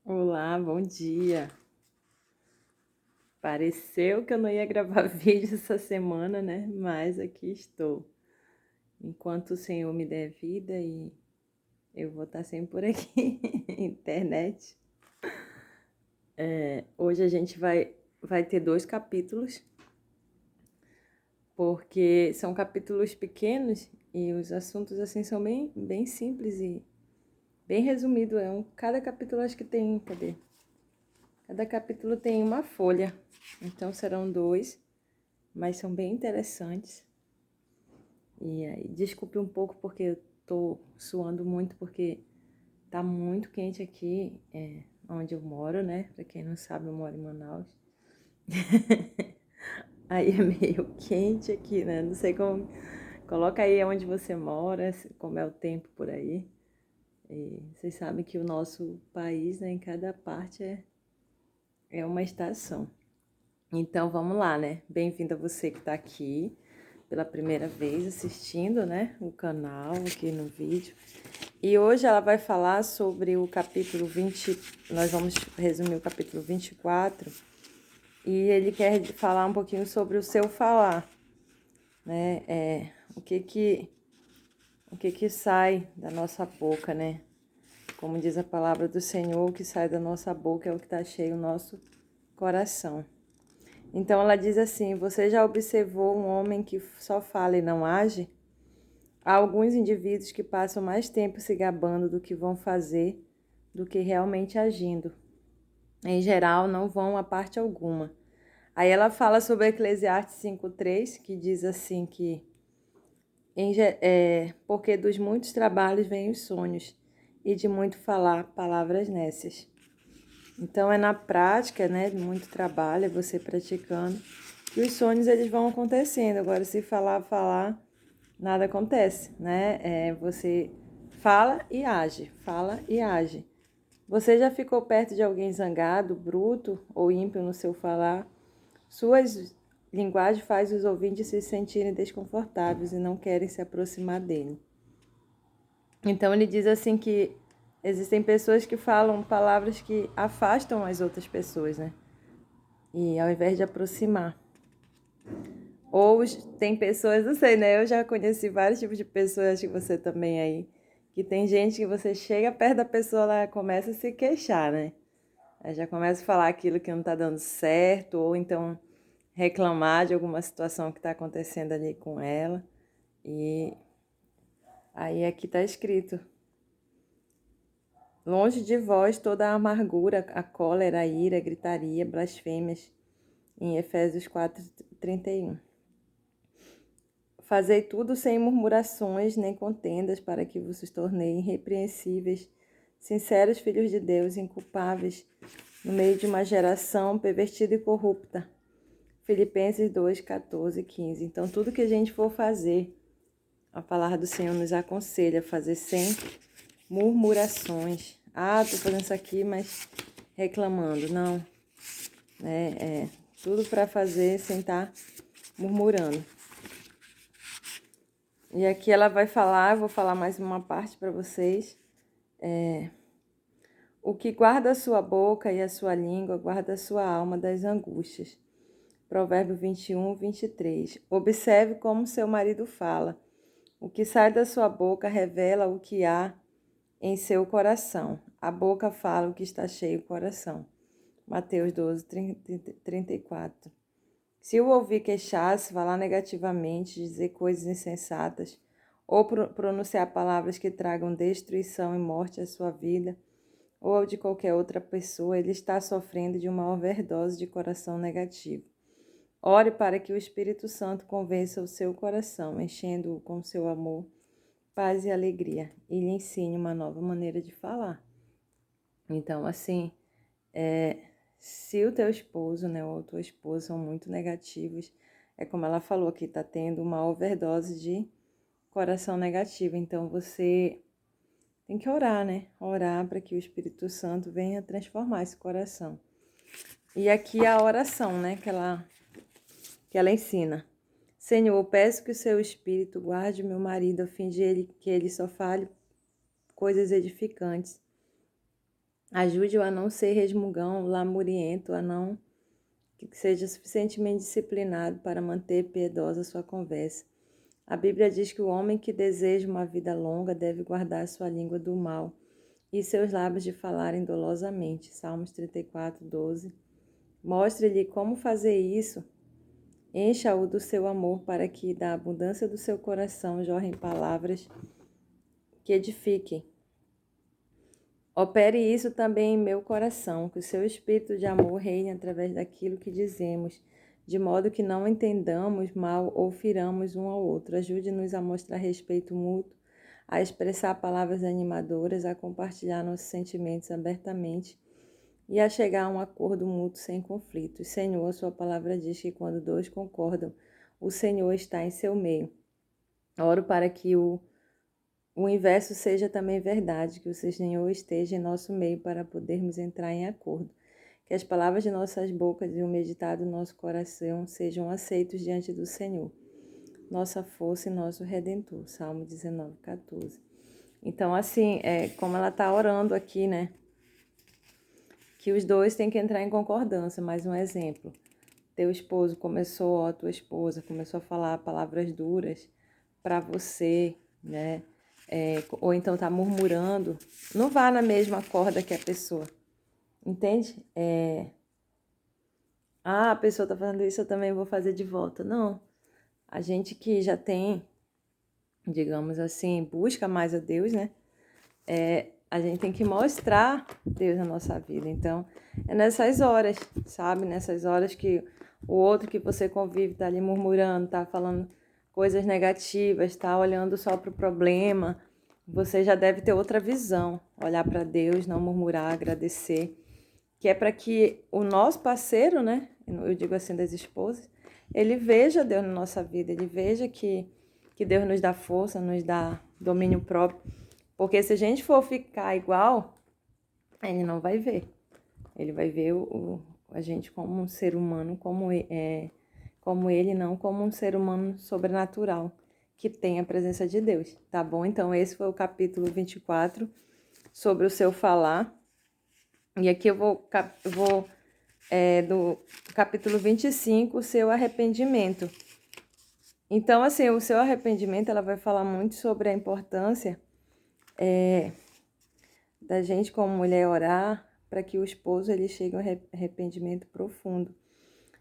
Olá, bom dia. Pareceu que eu não ia gravar vídeo essa semana, né? Mas aqui estou. Enquanto o Senhor me der vida e eu vou estar sempre por aqui, internet. Hoje a gente vai ter 2 capítulos, porque são capítulos pequenos e os assuntos assim são bem simples e bem resumido. Cada capítulo acho que tem, cadê? Cada capítulo tem uma folha, então serão 2, mas são bem interessantes. E aí, desculpe um pouco porque eu tô suando muito, porque tá muito quente aqui, onde eu moro, né? Pra quem não sabe, eu moro em Manaus. Aí é meio quente aqui, né? Não sei como. Coloca aí onde você mora, como é o tempo por aí. E vocês sabem que o nosso país, né, em cada parte é uma estação. Então vamos lá, né? Bem-vindo a você que tá aqui pela primeira vez assistindo, né, o canal aqui no vídeo. E hoje ela vai falar sobre o capítulo 20, nós vamos resumir o capítulo 24, e ele quer falar um pouquinho sobre o seu falar, né, o que que sai da nossa boca, né? Como diz a palavra do Senhor, o que sai da nossa boca é o que está cheio o nosso coração. Então ela diz assim: você já observou um homem que só fala e não age? Há alguns indivíduos que passam mais tempo se gabando do que vão fazer do que realmente agindo. Em geral, não vão a parte alguma. Aí ela fala sobre Eclesiastes 5:3, que diz assim que porque dos muitos trabalhos vêm os sonhos, e de muito falar palavras nécias. Então é na prática, né, de muito trabalho, é você praticando, que os sonhos eles vão acontecendo. Agora, se falar, nada acontece, né? Você fala e age, fala e age. Você já ficou perto de alguém zangado, bruto ou ímpio no seu falar? Suas linguagem faz os ouvintes se sentirem desconfortáveis e não querem se aproximar dele. Então ele diz assim que existem pessoas que falam palavras que afastam as outras pessoas, né? E ao invés de aproximar. Ou tem pessoas, não sei, né? Eu já conheci vários tipos de pessoas, acho que você também aí, que tem gente que você chega perto da pessoa, ela começa a se queixar, né? Aí já começa a falar aquilo que não tá dando certo, ou então reclamar de alguma situação que está acontecendo ali com ela. E aí aqui está escrito: longe de vós toda a amargura, a cólera, a ira, a gritaria, blasfêmias, em Efésios 4:31. Fazei tudo sem murmurações nem contendas, para que vos torneis irrepreensíveis, sinceros filhos de Deus, inculpáveis, no meio de uma geração pervertida e corrupta. Filipenses 2:14-15. Então, tudo que a gente for fazer, a palavra do Senhor nos aconselha a fazer sem murmurações. Ah, tô fazendo isso aqui, mas reclamando. Não. Tudo para fazer sem estar murmurando. E aqui ela vai falar, eu vou falar mais uma parte para vocês. O que guarda a sua boca e a sua língua, guarda a sua alma das angústias. Provérbio 21:23. Observe como seu marido fala. O que sai da sua boca revela o que há em seu coração. A boca fala o que está cheio o coração. Mateus 12:34. Se o ouvir queixar-se, falar negativamente, dizer coisas insensatas, ou pronunciar palavras que tragam destruição e morte à sua vida, ou de qualquer outra pessoa, ele está sofrendo de uma overdose de coração negativo. Ore para que o Espírito Santo convença o seu coração, enchendo-o com seu amor, paz e alegria, e lhe ensine uma nova maneira de falar. Então, assim, se o teu esposo, né, ou a tua esposa são muito negativos, é como ela falou que está tendo uma overdose de coração negativo. Então, você tem que orar, né? Orar para que o Espírito Santo venha transformar esse coração. E aqui a oração, né, que ela ensina. Senhor, peço que o seu Espírito guarde meu marido a fim de que ele só fale coisas edificantes, Ajude-o a não ser resmungão, lamuriento, a não que seja suficientemente disciplinado para manter piedosa sua conversa. A Bíblia diz que o homem que deseja uma vida longa deve guardar sua língua do mal e seus lábios de falarem dolosamente. Salmos 34, 12. Mostre-lhe como fazer isso. Encha-o do seu amor para que da abundância do seu coração jorrem palavras que edifiquem. Opere isso também em meu coração, que o seu espírito de amor reine através daquilo que dizemos, de modo que não entendamos mal ou firamos um ao outro. Ajude-nos a mostrar respeito mútuo, a expressar palavras animadoras, a compartilhar nossos sentimentos abertamente e a chegar a um acordo mútuo sem conflitos. Senhor, sua palavra diz que quando dois concordam, o Senhor está em seu meio. Oro para que o inverso seja também verdade, que o Senhor esteja em nosso meio para podermos entrar em acordo. Que as palavras de nossas bocas e o meditado do nosso coração sejam aceitos diante do Senhor, nossa força e nosso Redentor. Salmo 19, 14. Então, assim, como ela está orando aqui, né? Que os dois têm que entrar em concordância. Mais um exemplo. Teu esposo começou, tua esposa começou a falar palavras duras para você, né? Ou então tá murmurando, não vá na mesma corda que a pessoa, entende? A pessoa tá fazendo isso, eu também vou fazer de volta. Não, a gente que já tem, digamos assim, busca mais a Deus, né? A gente tem que mostrar Deus na nossa vida. Então, é nessas horas, sabe? Nessas horas que o outro que você convive tá ali murmurando, tá falando coisas negativas, tá olhando só pro problema, você já deve ter outra visão, olhar para Deus, não murmurar, agradecer, que é para que o nosso parceiro, né, eu digo assim das esposas, ele veja Deus na nossa vida, ele veja que Deus nos dá força, nos dá domínio próprio, porque se a gente for ficar igual, ele não vai ver, ele vai ver a gente como um ser humano, como ele, não como um ser humano sobrenatural, que tem a presença de Deus, tá bom? Então, esse foi o capítulo 24, sobre o seu falar. E aqui eu vou do capítulo 25, o seu arrependimento. Então, assim, o seu arrependimento, ela vai falar muito sobre a importância da gente, como mulher, orar para que o esposo ele chegue a um arrependimento profundo.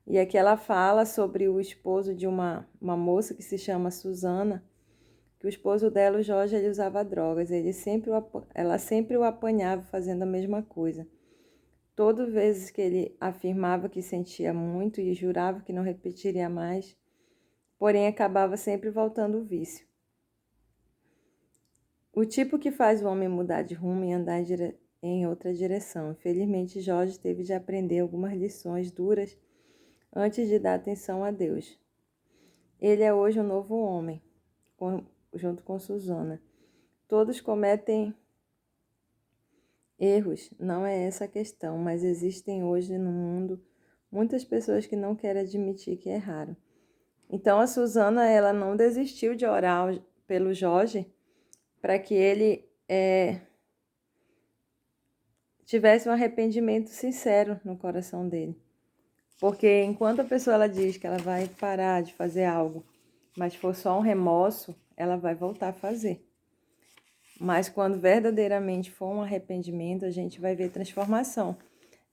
E aqui ela fala sobre o esposo de uma moça que se chama Susana, que o esposo dela, o Jorge, ele usava drogas. Ela sempre o apanhava fazendo a mesma coisa. Todas vezes que ele afirmava que sentia muito e jurava que não repetiria mais, porém acabava sempre voltando o vício. O tipo que faz o homem mudar de rumo e andar em outra direção. Felizmente, Jorge teve de aprender algumas lições duras antes de dar atenção a Deus. Ele é hoje um novo homem, junto com Susana. Todos cometem erros, não é essa a questão, mas existem hoje no mundo muitas pessoas que não querem admitir que erraram. Então a Susana, ela não desistiu de orar pelo Jorge para que ele tivesse um arrependimento sincero no coração dele. Porque enquanto a pessoa ela diz que ela vai parar de fazer algo, mas for só um remorso, ela vai voltar a fazer. Mas quando verdadeiramente for um arrependimento, a gente vai ver transformação.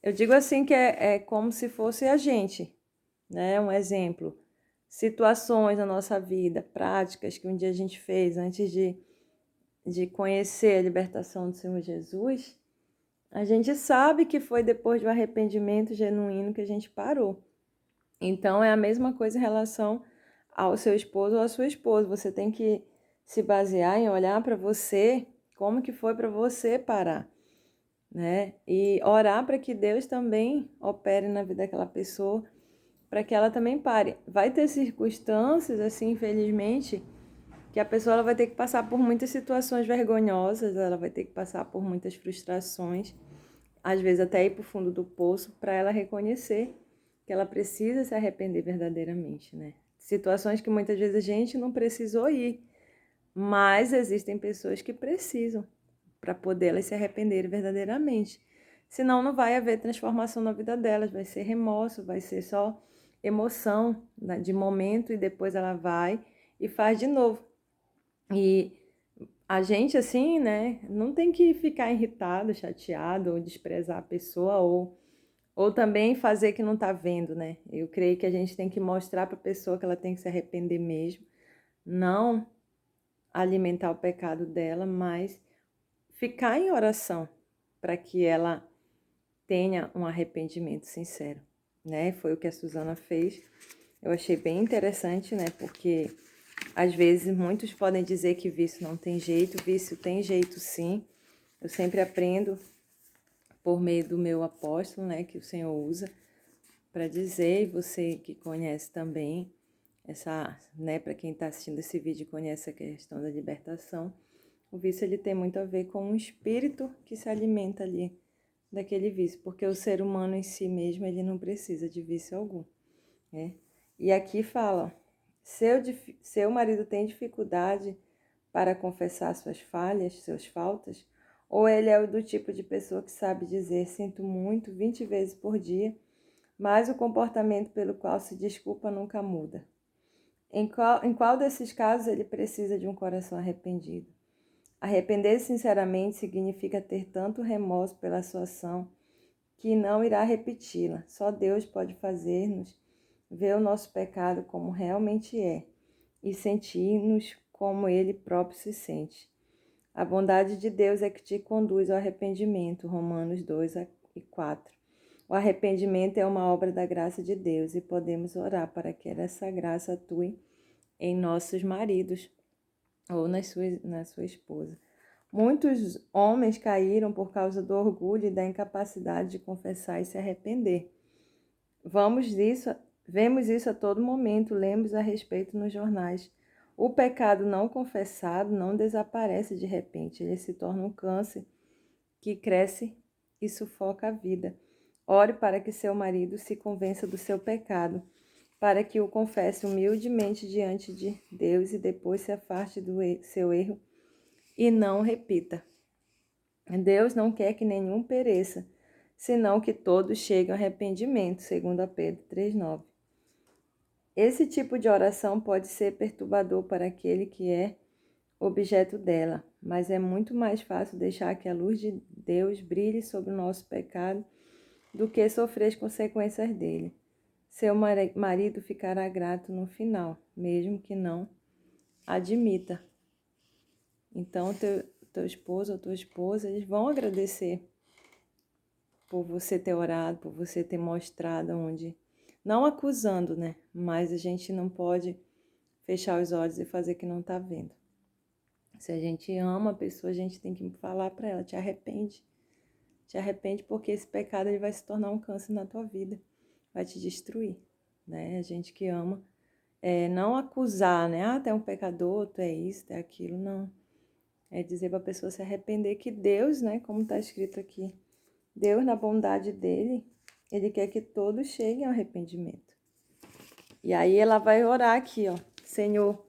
Eu digo assim que é como se fosse a gente, né? Um exemplo. Situações na nossa vida, práticas que um dia a gente fez antes de conhecer a libertação do Senhor Jesus, a gente sabe que foi depois do arrependimento genuíno que a gente parou. Então, é a mesma coisa em relação ao seu esposo ou à sua esposa. Você tem que se basear em olhar para você, como que foi para você parar, né? E orar para que Deus também opere na vida daquela pessoa, para que ela também pare. Vai ter circunstâncias, assim, infelizmente, que a pessoa ela vai ter que passar por muitas situações vergonhosas, ela vai ter que passar por muitas frustrações, às vezes até ir para o fundo do poço, para ela reconhecer que ela precisa se arrepender verdadeiramente, né? Situações que muitas vezes a gente não precisou ir, mas existem pessoas que precisam para poder elas se arrependerem verdadeiramente. senão não vai haver transformação na vida delas, vai ser remorso, vai ser só emoção, né, de momento, e depois ela vai e faz de novo. E a gente, assim, né, não tem que ficar irritado, chateado, ou desprezar a pessoa, ou também fazer que não tá vendo, né? Eu creio que a gente tem que mostrar para a pessoa que ela tem que se arrepender mesmo, não alimentar o pecado dela, mas ficar em oração para que ela tenha um arrependimento sincero, né? Foi o que a Susana fez. Eu achei bem interessante, né? Porque às vezes muitos podem dizer que vício não tem jeito, vício tem jeito sim. Eu sempre aprendo por meio do meu apóstolo, né? Que o Senhor usa para dizer, e você que conhece também, né? Para quem está assistindo esse vídeo e conhece a questão da libertação, o vício ele tem muito a ver com um espírito que se alimenta ali daquele vício, porque o ser humano em si mesmo, ele não precisa de vício algum, né? E aqui fala, seu marido tem dificuldade para confessar suas falhas, suas faltas, ou ele é o do tipo de pessoa que sabe dizer sinto muito 20 vezes por dia, mas o comportamento pelo qual se desculpa nunca muda. Em qual desses casos ele precisa de um coração arrependido? Arrepender sinceramente significa ter tanto remorso pela sua ação que não irá repeti-la. Só Deus pode fazer-nos ver o nosso pecado como realmente é e sentir-nos como Ele próprio se sente. A bondade de Deus é que te conduz ao arrependimento. Romanos 2:4. O arrependimento é uma obra da graça de Deus e podemos orar para que essa graça atue em nossos maridos ou na sua esposa. Muitos homens caíram por causa do orgulho e da incapacidade de confessar e se arrepender. Vemos isso a todo momento, lemos a respeito nos jornais. O pecado não confessado não desaparece de repente, ele se torna um câncer que cresce e sufoca a vida. Ore para que seu marido se convença do seu pecado, para que o confesse humildemente diante de Deus e depois se afaste do seu erro e não repita. Deus não quer que nenhum pereça, senão que todos cheguem ao arrependimento, segundo Pedro 3:9. Esse tipo de oração pode ser perturbador para aquele que é objeto dela, mas é muito mais fácil deixar que a luz de Deus brilhe sobre o nosso pecado do que sofrer as consequências dele. Seu marido ficará grato no final, mesmo que não admita. Então, teu esposo ou tua esposa, eles vão agradecer por você ter orado, por você ter mostrado onde... Não acusando, né? Mas a gente não pode fechar os olhos e fazer que não tá vendo. Se a gente ama a pessoa, a gente tem que falar para ela, te arrepende. Te arrepende porque esse pecado ele vai se tornar um câncer na tua vida. Vai te destruir, né? A gente que ama, não acusar, né? Ah, tu é um pecador, tu é isso, tu é aquilo, não. É dizer para a pessoa se arrepender que Deus, né? Como está escrito aqui, Deus, na bondade dele, ele quer que todos cheguem ao arrependimento. E aí ela vai orar aqui, ó. Senhor,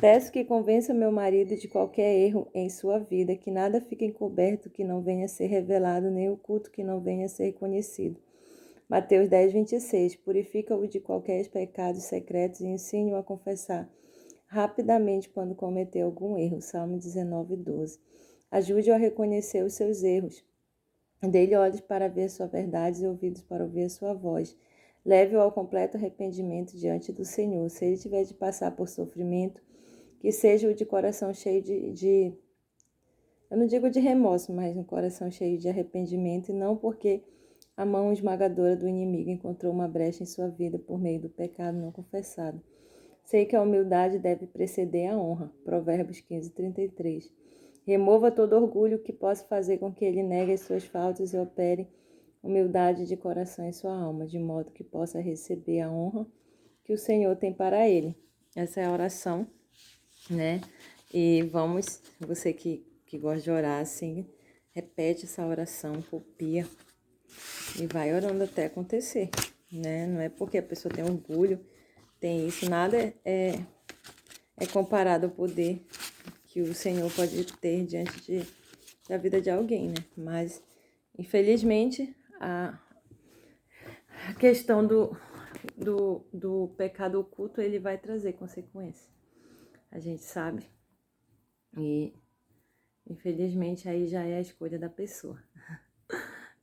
peço que convença meu marido de qualquer erro em sua vida, que nada fique encoberto que não venha a ser revelado, nem oculto que não venha a ser conhecido. Mateus 10:26. Purifica-o de qualquer pecados secretos e ensine-o a confessar rapidamente quando cometer algum erro. Salmo 19:12. Ajude-o a reconhecer os seus erros. Dê-lhe olhos para ver sua verdade e ouvidos para ouvir a sua voz. Leve-o ao completo arrependimento diante do Senhor. Se ele tiver de passar por sofrimento, que seja o de coração cheio eu não digo de remorso, mas um coração cheio de arrependimento, e não porque a mão esmagadora do inimigo encontrou uma brecha em sua vida por meio do pecado não confessado. Sei que a humildade deve preceder a honra. Provérbios 15:33. Remova todo orgulho que possa fazer com que ele negue as suas faltas e opere humildade de coração em sua alma, de modo que possa receber a honra que o Senhor tem para ele. Essa é a oração, né? E você que gosta de orar assim, repete essa oração, copia e vai orando até acontecer, né? Não é porque a pessoa tem orgulho, tem isso, nada é comparado ao poder que o Senhor pode ter diante da vida de alguém, né? Mas Infelizmente, a questão do pecado oculto, ele vai trazer consequência. A gente sabe. E, infelizmente, aí já é a escolha da pessoa.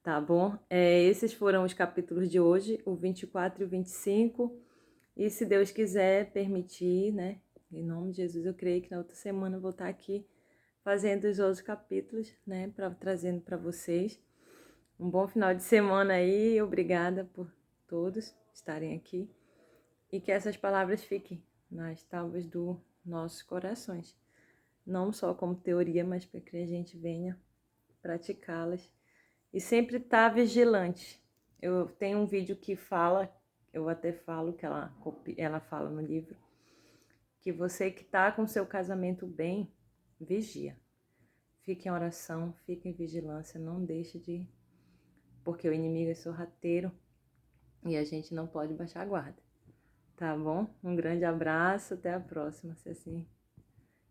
Tá bom? Esses foram os capítulos de hoje, o 24 e o 25. E se Deus quiser permitir, né? Em nome de Jesus, eu creio que na outra semana eu vou estar aqui fazendo os outros capítulos, né? Trazendo para vocês. Um bom final de semana aí. Obrigada por todos estarem aqui. E que essas palavras fiquem nas tábuas dos nossos corações. Não só como teoria, mas para que a gente venha praticá-las. E sempre estar vigilante. Eu tenho um vídeo que fala, eu até falo que ela fala no livro, que você que está com seu casamento bem, vigia. Fique em oração, fique em vigilância, não deixe de... Porque o inimigo é sorrateiro e a gente não pode baixar a guarda. Tá bom? Um grande abraço, até a próxima, se assim...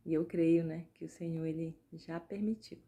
E eu creio, né, que o Senhor, Ele já permitiu.